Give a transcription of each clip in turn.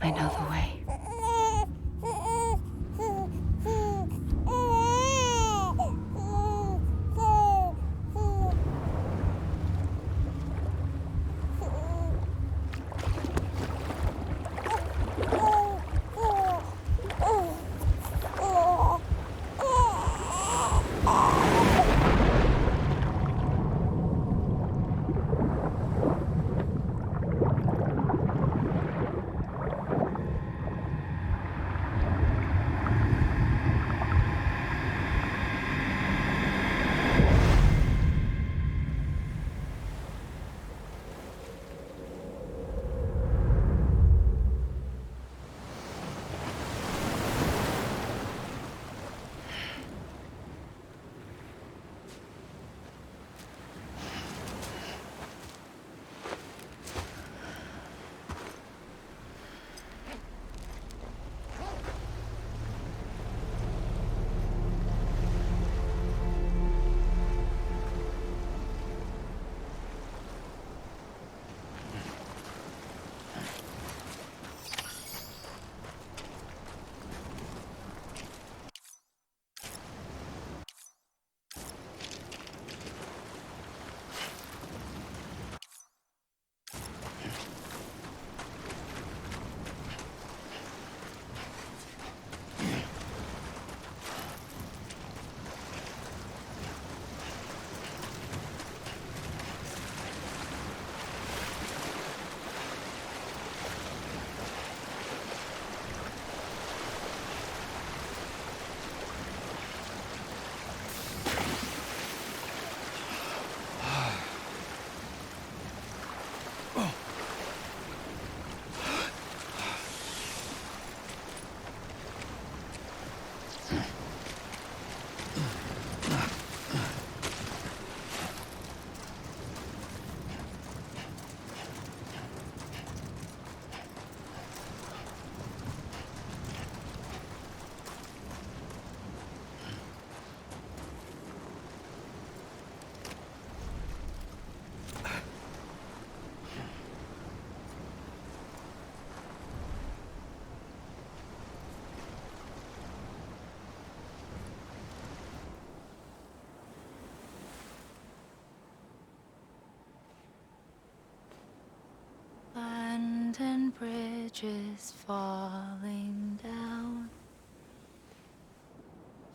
I know the way. London Bridge is falling down,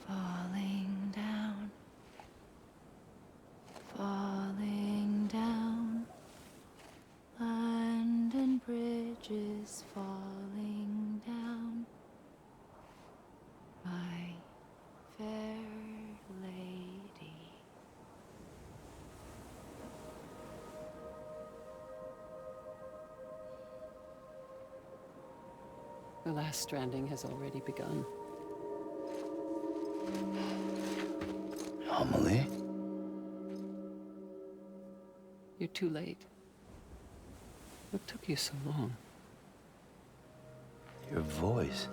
falling down, falling down. London Bridge is falling down, my fair lady. The last stranding has already begun. Amelie? You're too late. What took you so long? Your voice.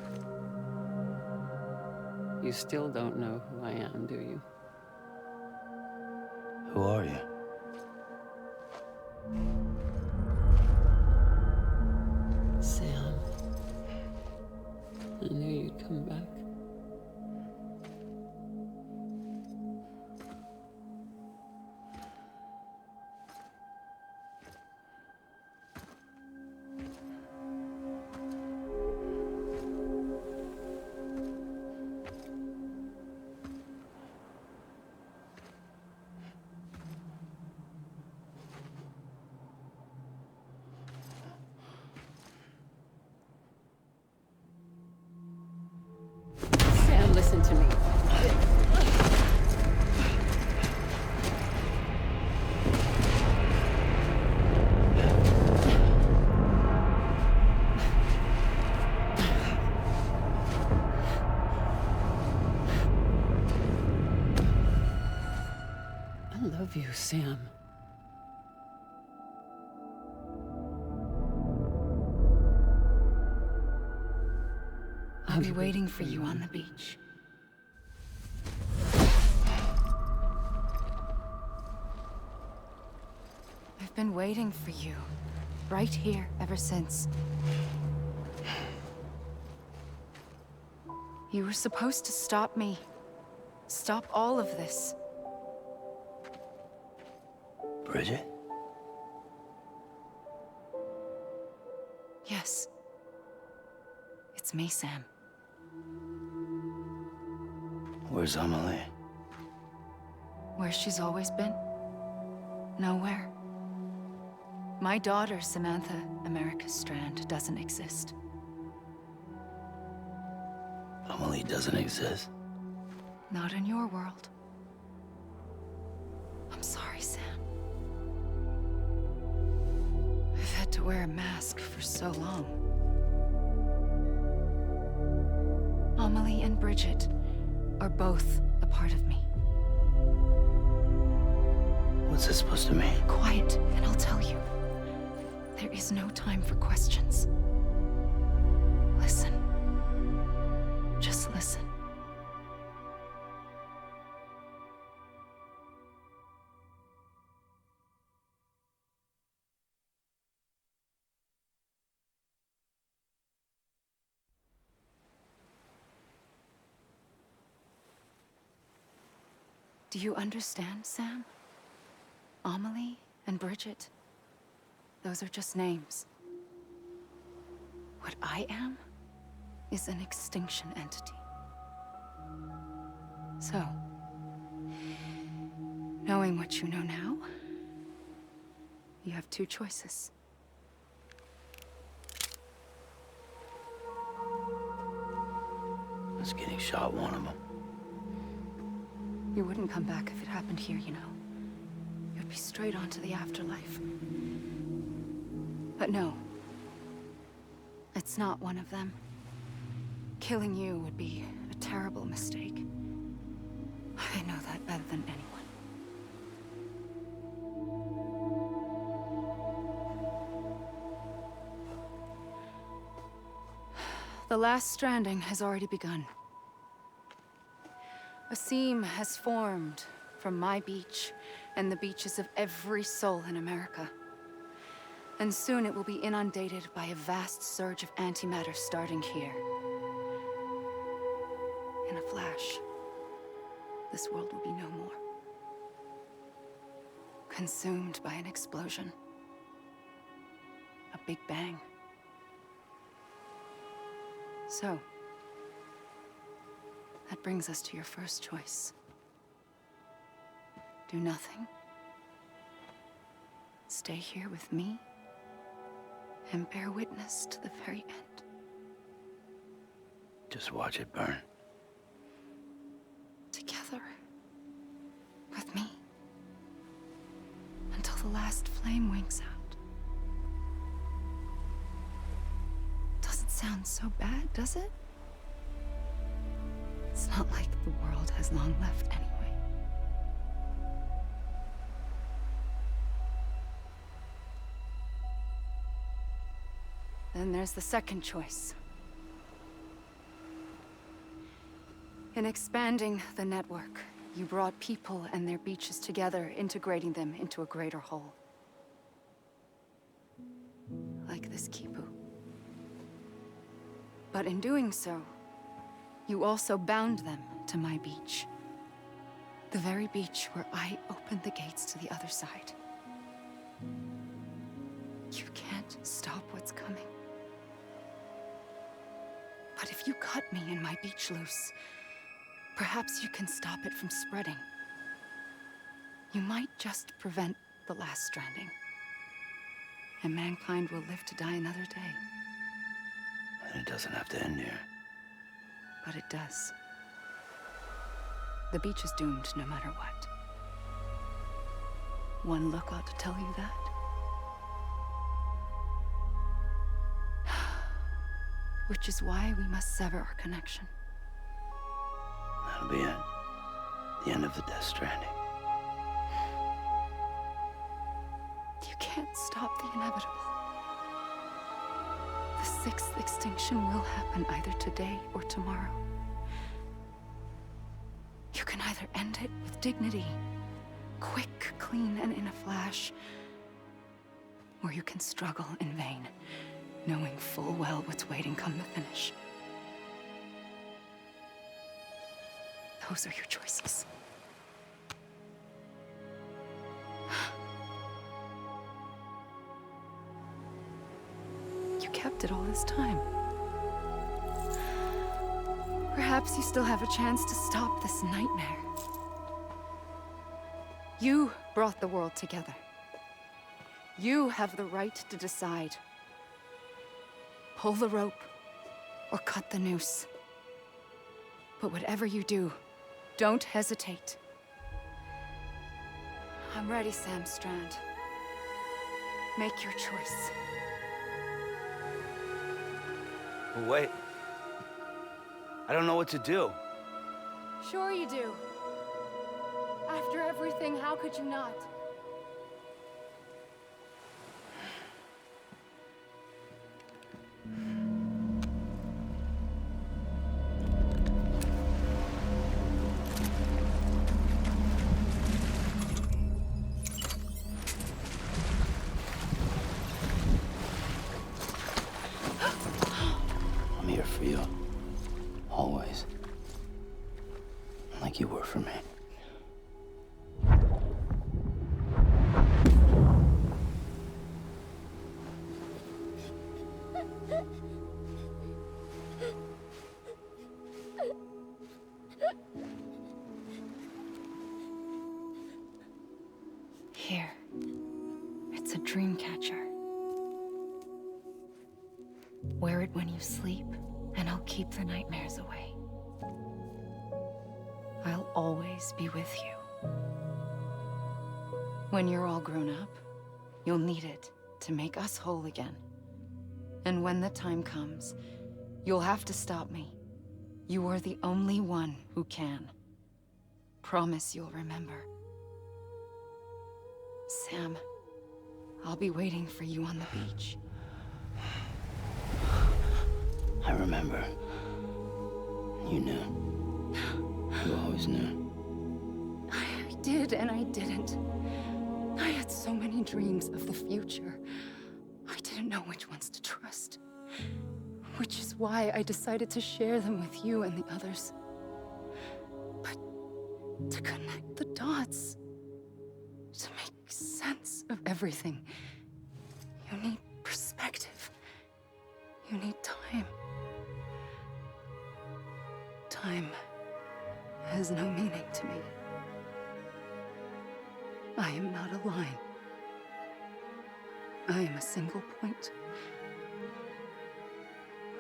You still don't know who I am, do you? Who are you? Sam. I knew you'd come back. Sam, listen to me. I love you, Sam. I'll be waiting for you on the beach. I've been waiting for you, right here, ever since. You were supposed to stop me. Stop all of this. Bridget? Yes. It's me, Sam. Where's Amelie? Where she's always been. Nowhere. My daughter, Samantha America Strand, doesn't exist. Amelie doesn't exist. Not in your world. I'm sorry, Sam. I've had to wear a mask for so long. Amelie and Bridget are both a part of me. What's this supposed to mean? Quiet, and I'll tell you. There is no time for questions. Listen. Just listen. Do you understand, Sam? Amelie and Bridget, those are just names. What I am is an extinction entity. So, knowing what you know now, you have two choices. Is getting shot one of them? You wouldn't come back if it happened here, you know. You'd be straight on to the afterlife. But no. It's not one of them. Killing you would be a terrible mistake. I know that better than anyone. The last stranding has already begun. A seam has formed from my beach and the beaches of every soul in America. And soon it will be inundated by a vast surge of antimatter starting here. In a flash, this world will be no more. Consumed by an explosion. A big bang. So, that brings us to your first choice. Do nothing. Stay here with me and bear witness to the very end. Just watch it burn. Together. With me. Until the last flame winks out. Doesn't sound so bad, does it? It's not like the world has long left anyway. Then there's the second choice. In expanding the network, you brought people and their beaches together, integrating them into a greater whole. Like this Kipu. But in doing so, you also bound them to my beach. The very beach where I opened the gates to the other side. You can't stop what's coming. But if you cut me and my beach loose, perhaps you can stop it from spreading. You might just prevent the last stranding. And mankind will live to die another day. And it doesn't have to end here. But it does. The beach is doomed no matter what. One look ought to tell you that. Which is why we must sever our connection. That'll be it. The end of the Death Stranding. You can't stop the inevitable. The sixth extinction will happen either today or tomorrow. You can either end it with dignity, quick, clean, and in a flash, or you can struggle in vain, knowing full well what's waiting come the finish. Those are your choices. You kept it all this time. Perhaps you still have a chance to stop this nightmare. You brought the world together. You have the right to decide. Pull the rope or cut the noose. But whatever you do, don't hesitate. I'm ready, Sam Strand. Make your choice. But wait. I don't know what to do. Sure you do. After everything, how could you not? I'm here for you. Always. Like you were for me. Here. It's a dream catcher. Wear it when you sleep, and I'll keep the nightmares away. I'll always be with you. When you're all grown up, you'll need it to make us whole again. And when the time comes, you'll have to stop me. You are the only one who can. Promise you'll remember. Sam, I'll be waiting for you on the beach. I remember. You knew. You always knew. I did and I didn't. I had so many dreams of the future. I didn't know which ones to trust. Which is why I decided to share them with you and the others. But to connect the dots, to make sense of everything, you need perspective. You need time. Time has no meaning to me. I am not a line. I am a single point.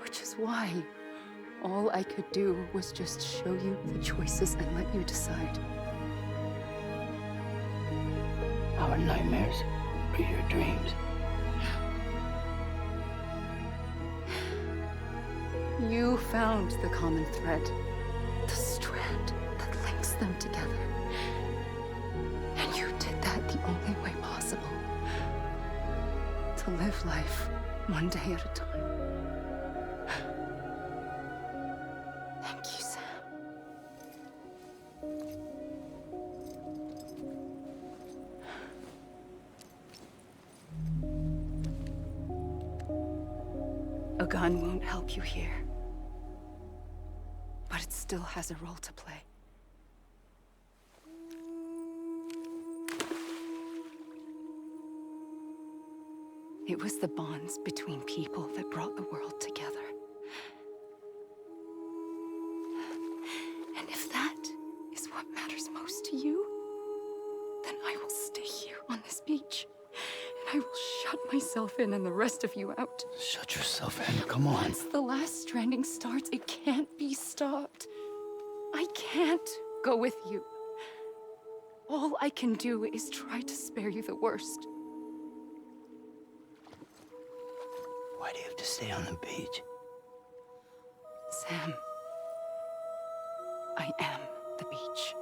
Which is why all I could do was just show you the choices and let you decide. Our nightmares are your dreams. You found the common thread, the strand that links them together. And you did that the only way possible. To live life one day at a time. Thank you, Sam. A gun won't help you here. But it still has a role to play. It was the bonds between people that brought the world together. And if that is what matters most to you, then I will stay here on this beach. And I will shut myself in and the rest of you out. Shut yourself in. Come on. Once the last stranding starts, it can't be stopped. I can't go with you. All I can do is try to spare you the worst. Why do you have to stay on the beach? Sam, I am the beach.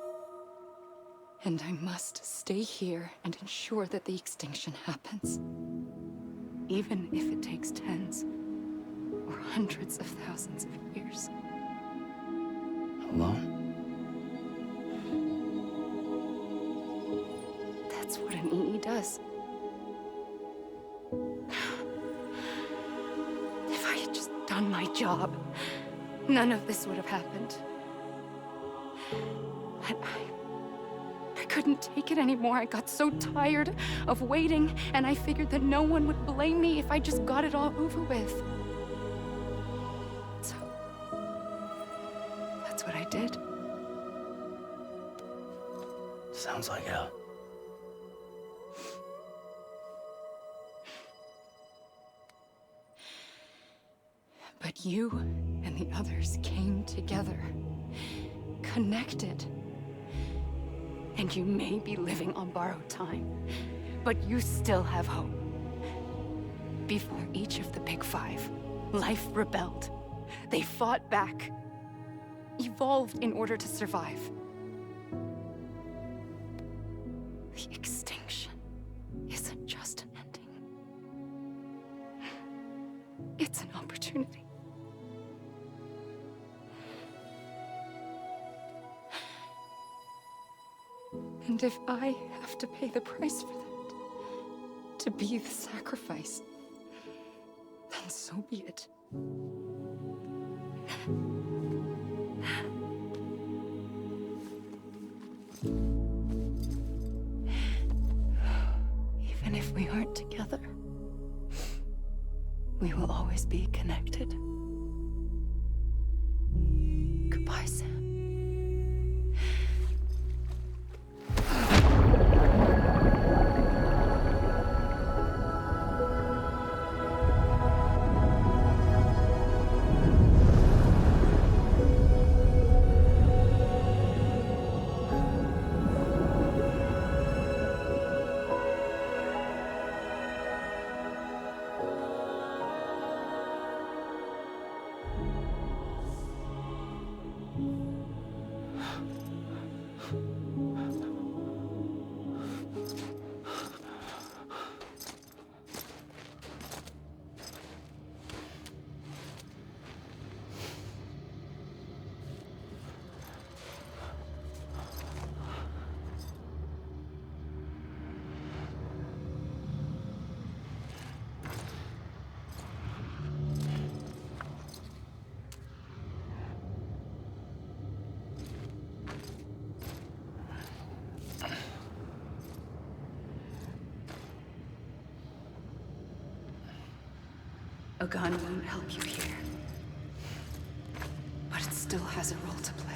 And I must stay here and ensure that the extinction happens. Even if it takes tens or hundreds of thousands of years. Alone? That's what an EE does. If I had just done my job, none of this would have happened. But I couldn't take it anymore. I got so tired of waiting, and I figured that no one would blame me if I just got it all over with. So that's what I did. Sounds like hell. But you and the others came together, connected. And you may be living on borrowed time, but you still have hope. Before each of the Big Five, life rebelled. They fought back, evolved in order to survive. The extinction isn't just an ending. It's an opportunity. And if I have to pay the price for that, to be the sacrifice, then so be it. Even if we aren't together, we will always be connected. Goodbye, Sam. A gun won't help you here, but it still has a role to play.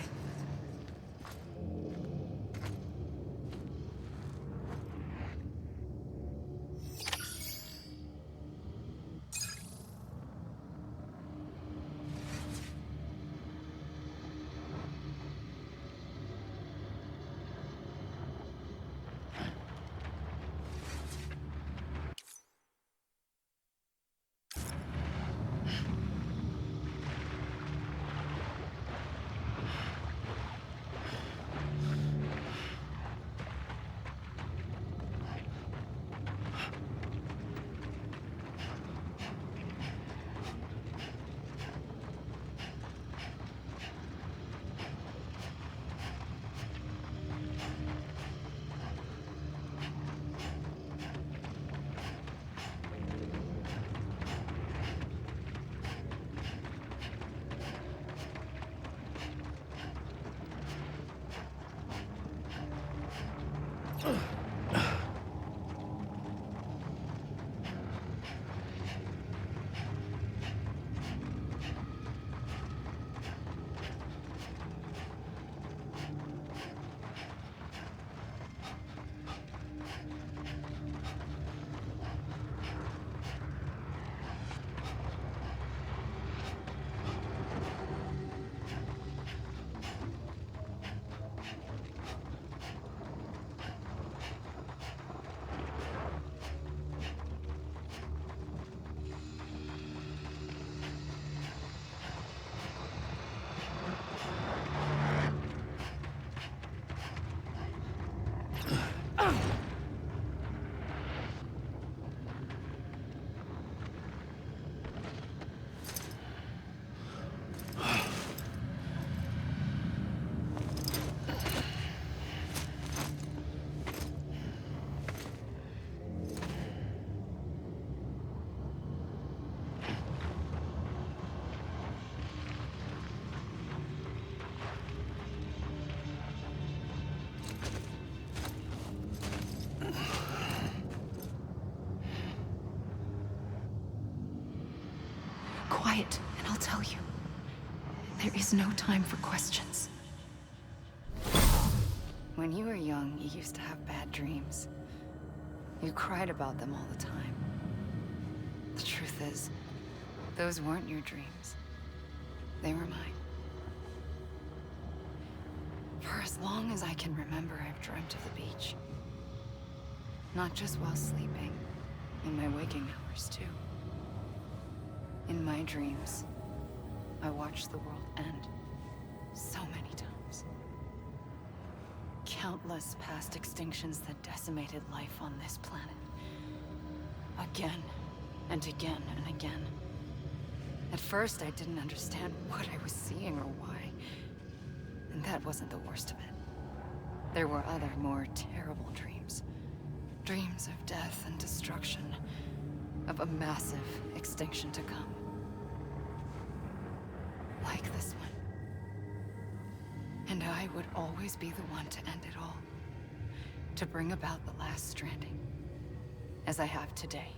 quiet, and I'll tell you. There is no time for questions. When you were young, you used to have bad dreams. You cried about them all the time. The truth is, those weren't your dreams. They were mine. For as long as I can remember, I've dreamt of the beach. Not just while sleeping, in my waking hours too. In my dreams, I watched the world end so many times. Countless past extinctions that decimated life on this planet. Again and again and again. At first, I didn't understand what I was seeing or why. And that wasn't the worst of it. There were other, more terrible dreams. Dreams of death and destruction. Of a massive extinction to come. Like this one. And I would always be the one to end it all. To bring about the last stranding. As I have today.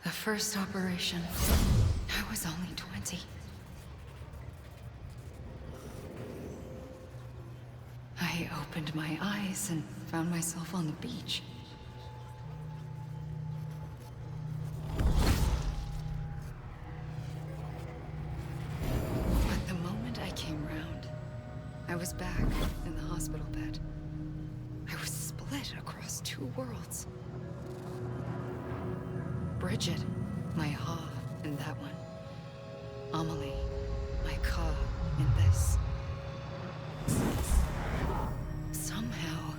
The first operation, I was only 20. I opened my eyes and found myself on the beach. But the moment I came round, I was back in the hospital bed. I was split across two worlds. Bridget, my Ha in that one. Amelie, my Ka in this. Somehow,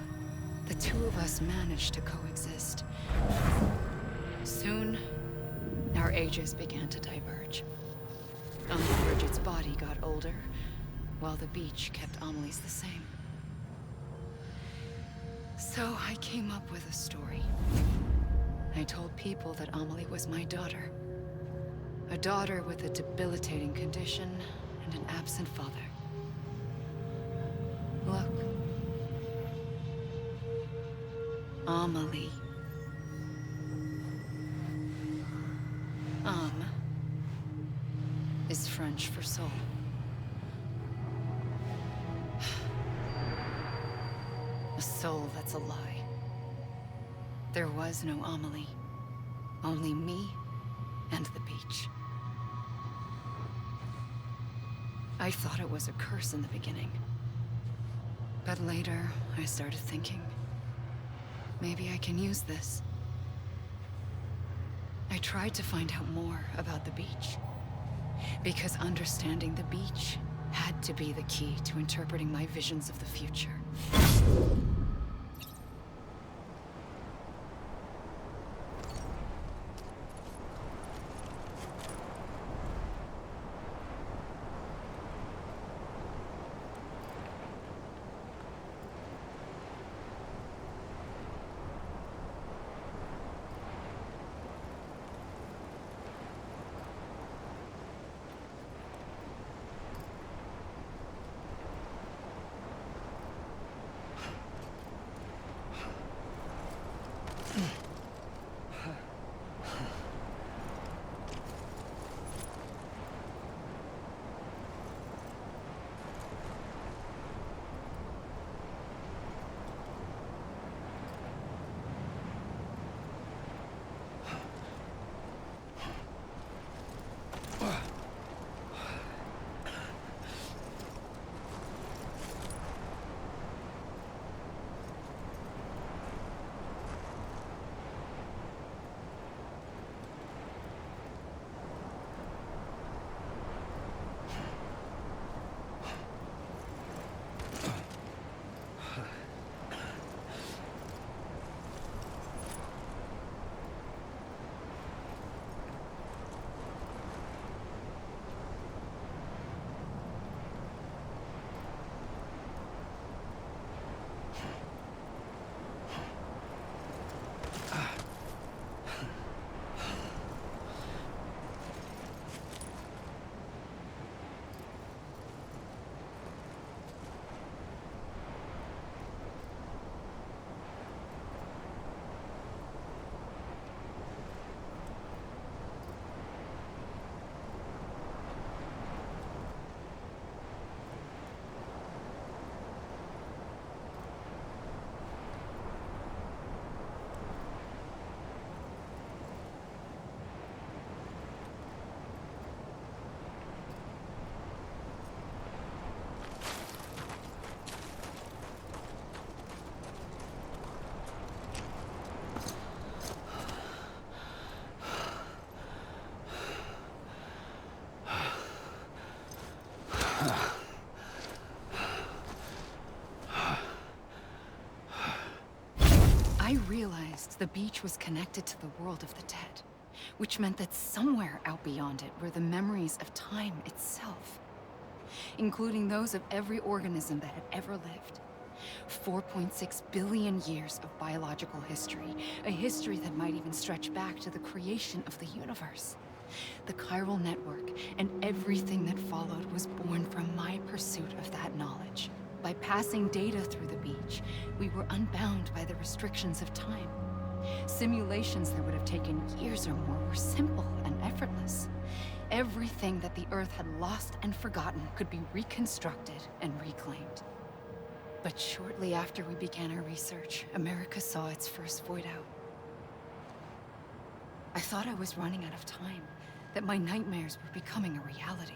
the two of us managed to coexist. Soon, our ages began to diverge. Bridget's body got older, while the beach kept Amelie's the same. So I came up with a story. I told people that Amelie was my daughter. A daughter with a debilitating condition and an absent father. Look. Amelie. Is French for soul. A soul that's a lie. There was no Amelie. Only me and the beach. I thought it was a curse in the beginning. But later, I started thinking, maybe I can use this. I tried to find out more about the beach. Because understanding the beach had to be the key to interpreting my visions of the future. I realized the beach was connected to the world of the dead, which meant that somewhere out beyond it were the memories of time itself, including those of every organism that had ever lived. 4.6 billion years of biological history, a history that might even stretch back to the creation of the universe. The chiral network and everything that followed was born from my pursuit of that knowledge. By passing data through the beach, we were unbound by the restrictions of time. Simulations that would have taken years or more were simple and effortless. Everything that the Earth had lost and forgotten could be reconstructed and reclaimed. But shortly after we began our research, America saw its first void out. I thought I was running out of time, that my nightmares were becoming a reality.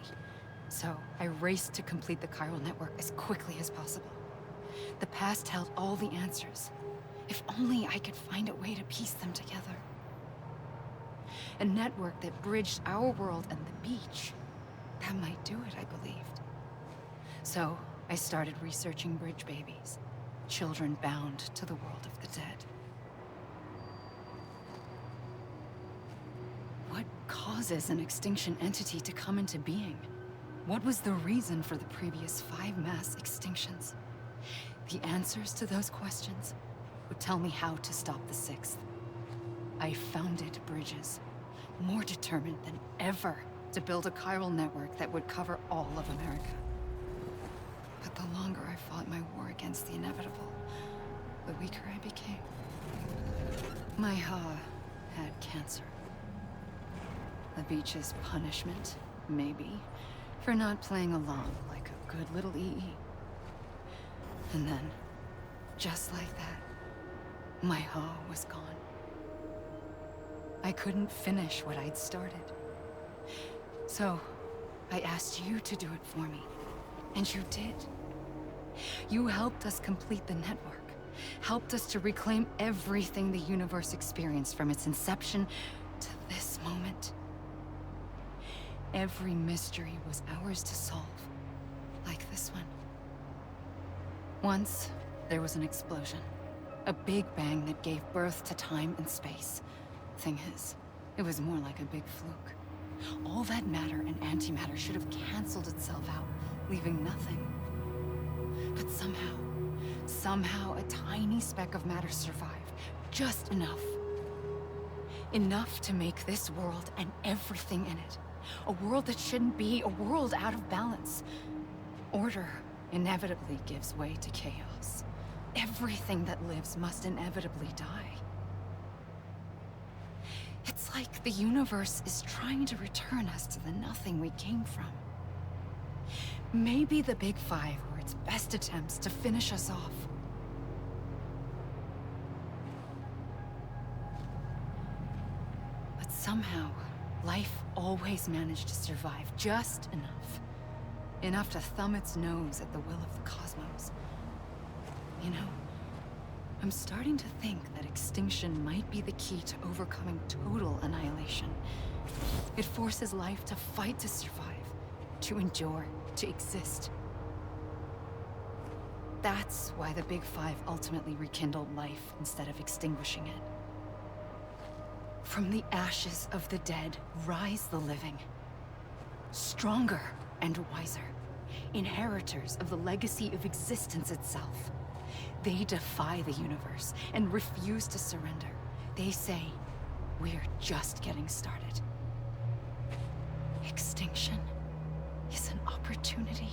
So I raced to complete the chiral network as quickly as possible. The past held all the answers. If only I could find a way to piece them together. A network that bridged our world and the beach. That might do it, I believed. So I started researching bridge babies, children bound to the world of the dead. What causes an extinction entity to come into being? What was the reason for the previous 5 mass extinctions? The answers to those questions would tell me how to stop the 6th. I founded bridges, more determined than ever to build a chiral network that would cover all of America. But the longer I fought my war against the inevitable, the weaker I became. My Ha had cancer. The beach's punishment, maybe, for not playing along like a good little EE. And then, just like that, my Ha was gone. I couldn't finish what I'd started. So, I asked you to do it for me. And you did. You helped us complete the network, helped us to reclaim everything the universe experienced from its inception to this moment. Every mystery was ours to solve, like this one. Once, there was an explosion. A big bang that gave birth to time and space. Thing is, it was more like a big fluke. All that matter and antimatter should have canceled itself out, leaving nothing. But somehow a tiny speck of matter survived. Just enough. Enough to make this world and everything in it. A world that shouldn't be, a world out of balance. Order inevitably gives way to chaos. Everything that lives must inevitably die. It's like the universe is trying to return us to the nothing we came from. Maybe the Big Five were its best attempts to finish us off. But somehow, life always managed to survive just enough. Enough to thumb its nose at the will of the cosmos. You know, I'm starting to think that extinction might be the key to overcoming total annihilation. It forces life to fight to survive, to endure, to exist. That's why the Big Five ultimately rekindled life instead of extinguishing it. From the ashes of the dead rise the living. Stronger and wiser. Inheritors of the legacy of existence itself. They defy the universe and refuse to surrender. They say, we're just getting started. Extinction is an opportunity.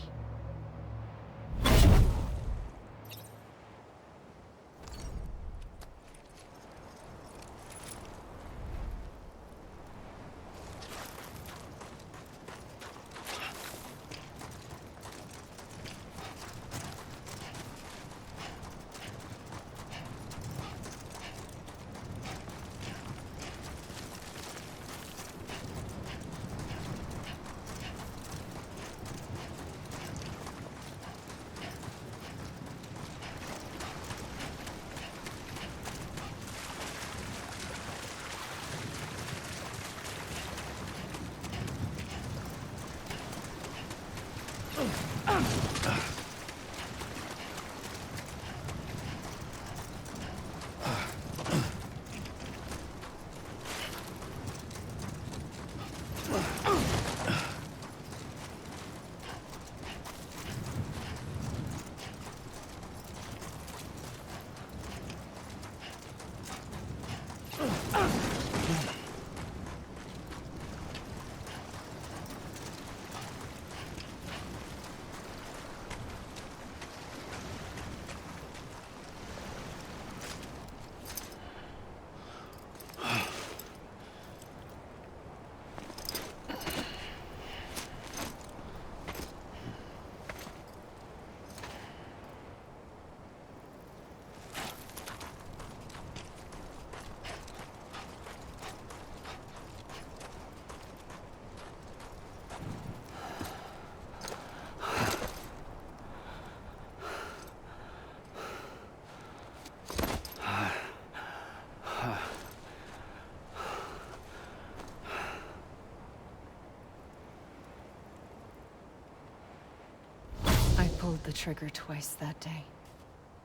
I pulled the trigger twice that day.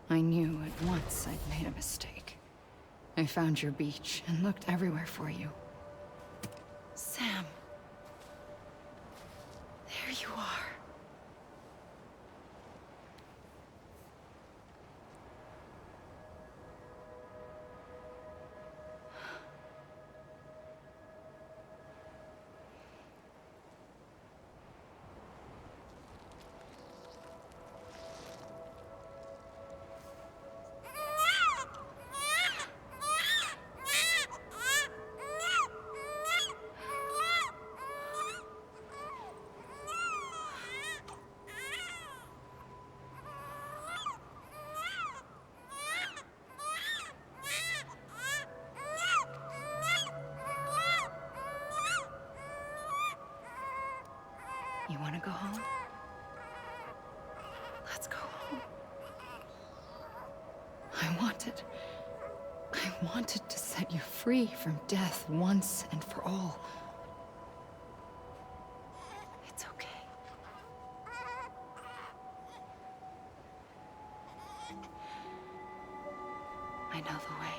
I knew at once I'd made a mistake. I found your beach and looked everywhere for you. Sam. There you are. You want to go home? Let's go home. I wanted to set you free from death once and for all. It's okay. I know the way.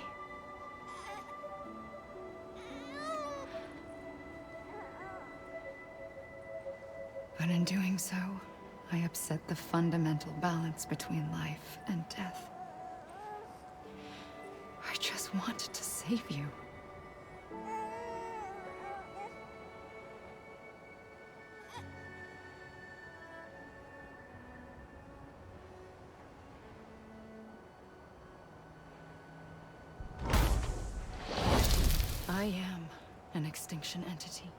But in doing so, I upset the fundamental balance between life and death. I just wanted to save you. I am an extinction entity.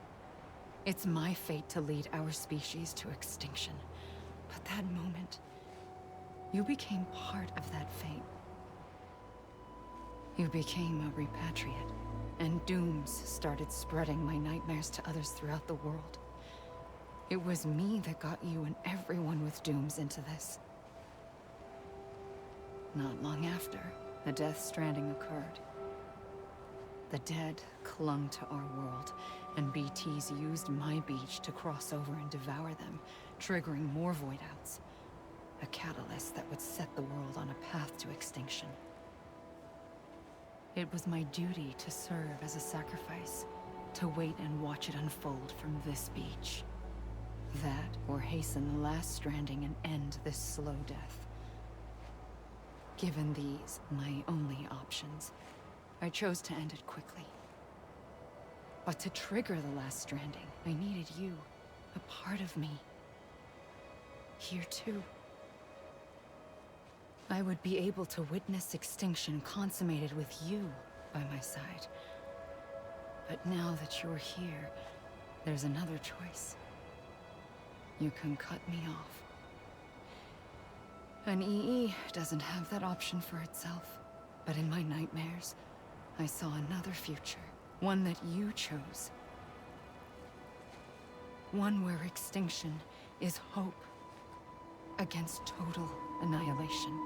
It's my fate to lead our species to extinction. But that moment, you became part of that fate. You became a repatriate, and dooms started spreading my nightmares to others throughout the world. It was me that got you and everyone with dooms into this. Not long after, the Death Stranding occurred. The dead clung to our world, and BTs used my beach to cross over and devour them, triggering more void-outs. A catalyst that would set the world on a path to extinction. It was my duty to serve as a sacrifice, to wait and watch it unfold from this beach. That, or hasten the last stranding and end this slow death. Given these, my only options, I chose to end it quickly. But to trigger the last stranding, I needed you, a part of me. Here too. I would be able to witness extinction consummated with you by my side. But now that you're here, there's another choice. You can cut me off. An EE doesn't have that option for itself. But in my nightmares, I saw another future. One that you chose. One where extinction is hope against total annihilation.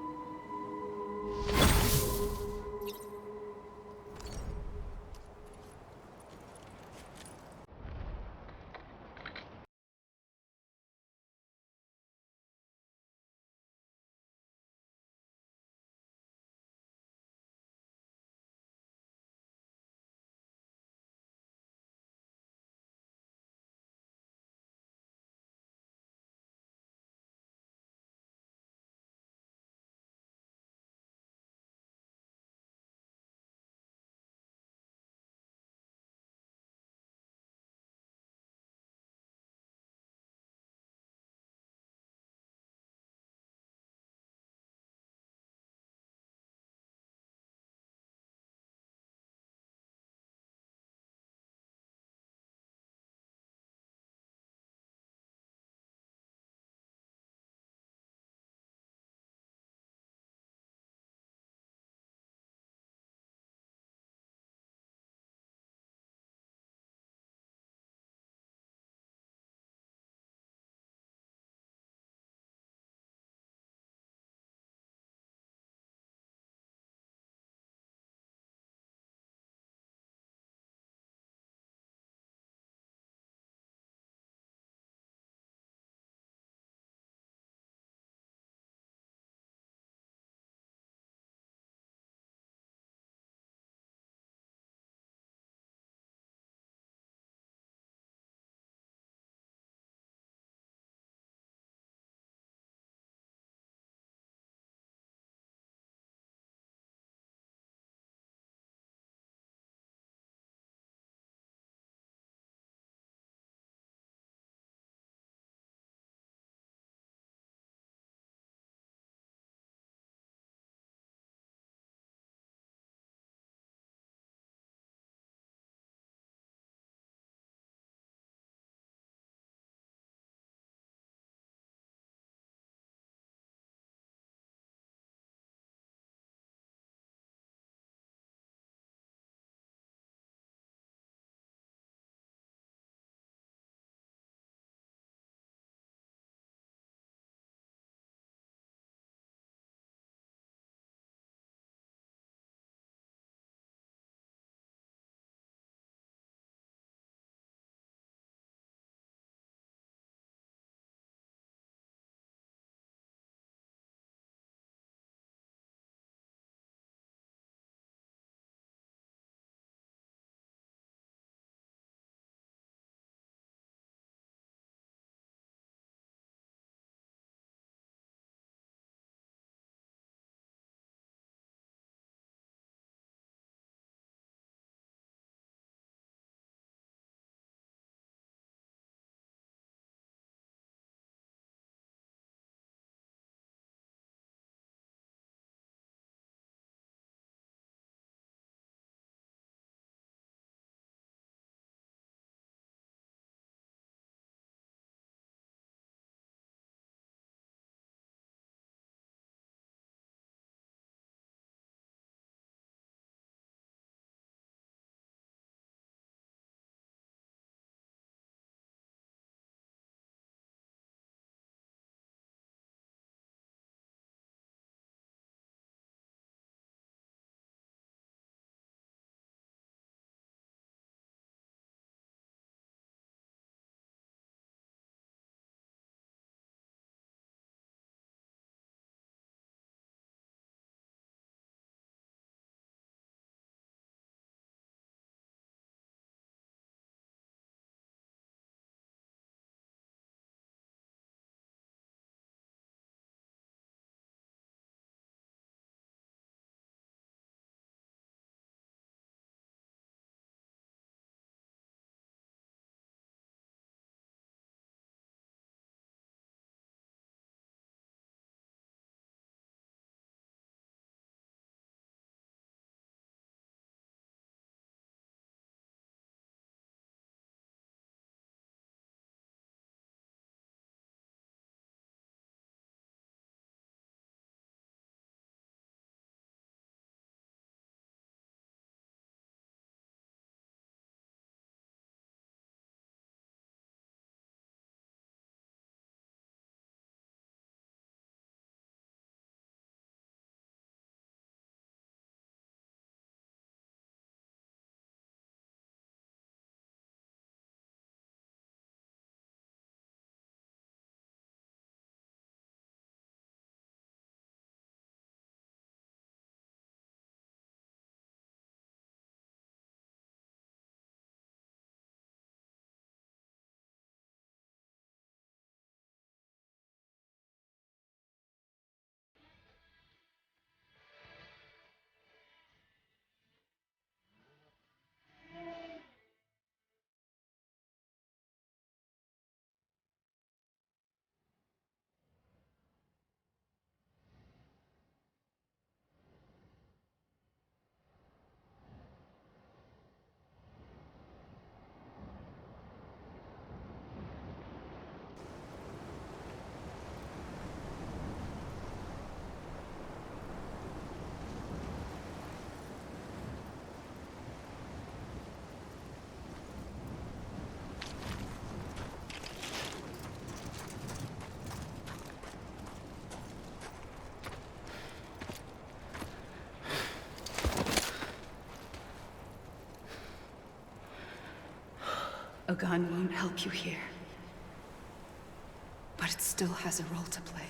gun won't help you here. But it still has a role to play.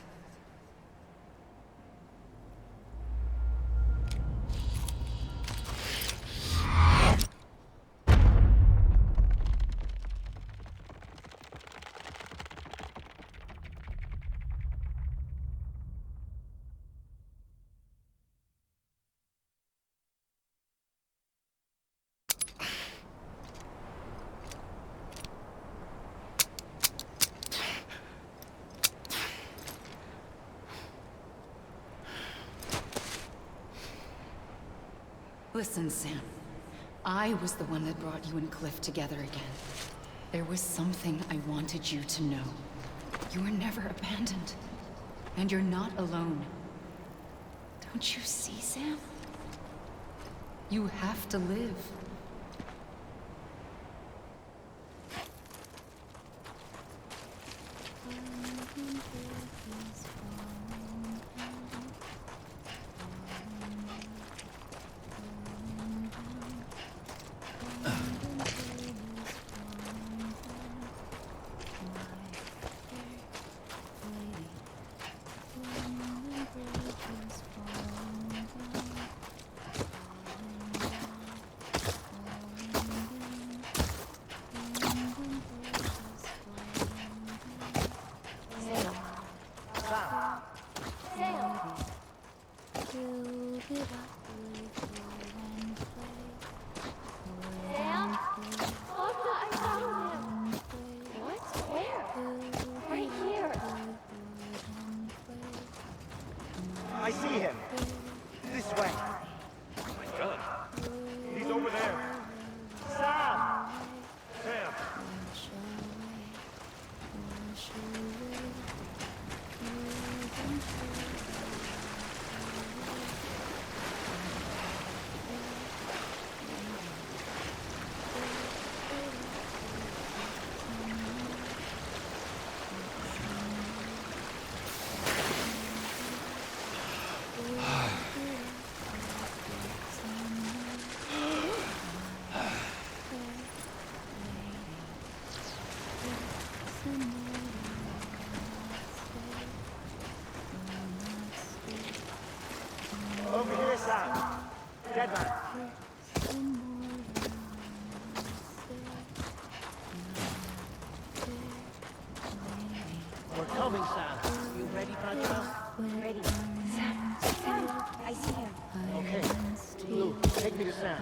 Listen, Sam. I was the one that brought you and Cliff together again. There was something I wanted you to know. You were never abandoned. And you're not alone. Don't you see, Sam? You have to live. I see him. This way. Oh my God. He's over there. Sam! Sam! Over here, Sam. Dead man. We're coming, Sam. You ready, Pancho? Ready. Sam. Sam. I see him. Okay. Lou, take me to Sam.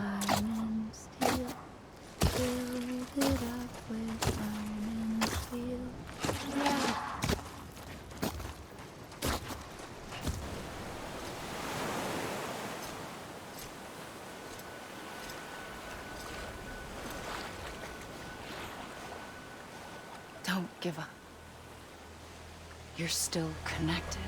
Don't give up. You're still connected.